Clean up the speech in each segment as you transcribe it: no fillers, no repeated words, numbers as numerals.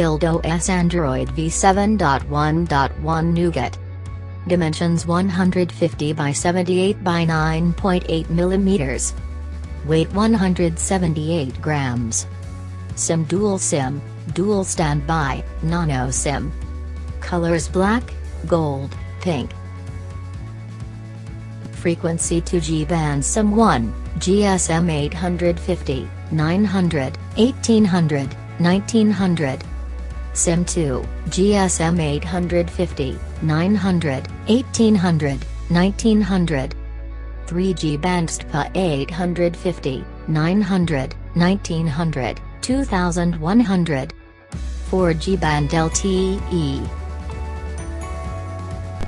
Build OS Android v7.1.1 Nougat. Dimensions 150 by 78 by 9.8 mm. Weight 178 grams. SIM, dual standby, nano SIM. Colors black, gold, pink. Frequency 2G band SIM 1, GSM 850, 900, 1800, 1900. SIM 2, GSM 850, 900, 1800, 1900. 3G band STPA 850, 900, 1900, 2100. 4G band LTE.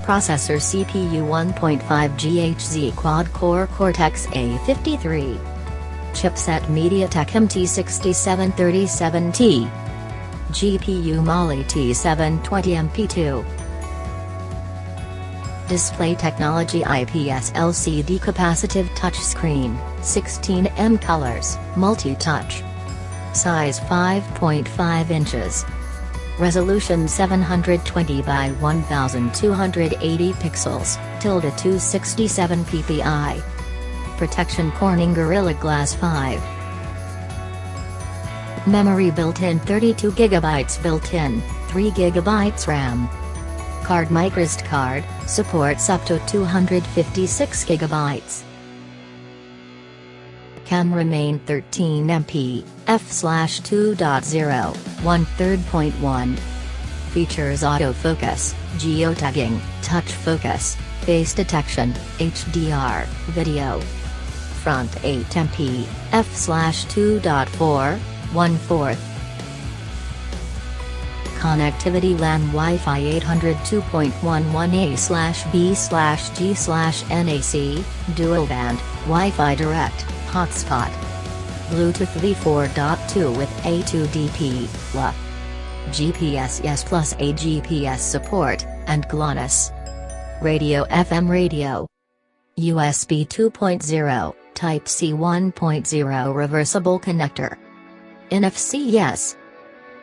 Processor CPU 1.5 GHz quad-core Cortex-A53. Chipset MediaTek MT6737T. GPU Mali T720MP2. Display technology IPS LCD capacitive touchscreen, 16 colors, multi-touch. Size 5.5 inches. Resolution 720 by 1280 pixels, ~267 ppi. Protection Corning Gorilla Glass 5. Memory built-in 32GB built-in, 3GB RAM. Card microSD card, supports up to 256GB. Camera main 13MP, f/2.0, 1/3.1. Features autofocus, geotagging, touch focus, face detection, HDR, video. Front 8MP, f/2.4, 1/4. Connectivity LAN Wi-Fi 802.11a/b/g/NAC, dual band, Wi-Fi Direct, hotspot. Bluetooth v4.2 with A2DP, LA. GPS Yes plus a GPS support, and GLONASS. Radio FM radio. USB 2.0, Type-C 1.0 reversible connector. NFC Yes.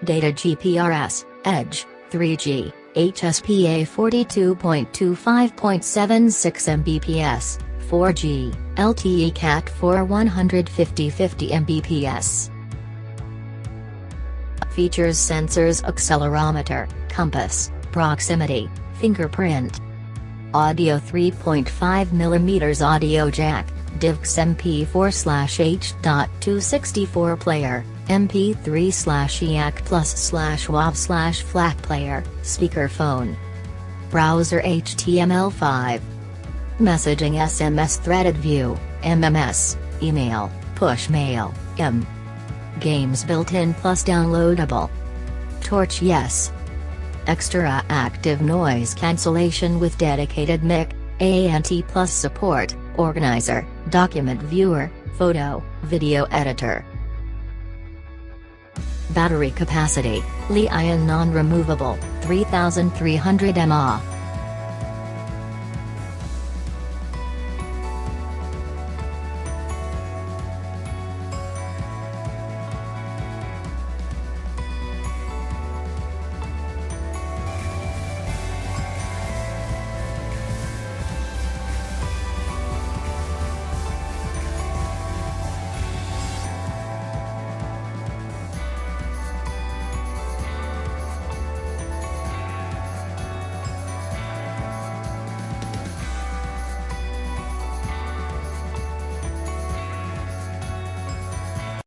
Data GPRS, Edge, 3G, HSPA 42.25.76 Mbps, 4G, LTE Cat 4 150 Mbps. Features sensors, accelerometer, compass, proximity, fingerprint. Audio 3.5mm audio jack, DivX MP4/H.264 player, MP3/EAC+/WAV/FLAC player, speakerphone. Browser HTML5. Messaging SMS threaded view, MMS, email, push mail, Games built-in plus downloadable. Torch Yes. Extra active noise cancellation with dedicated mic, ANT plus support, organizer, document viewer, photo, video editor. Battery capacity, Li-ion non-removable, 3300 mAh.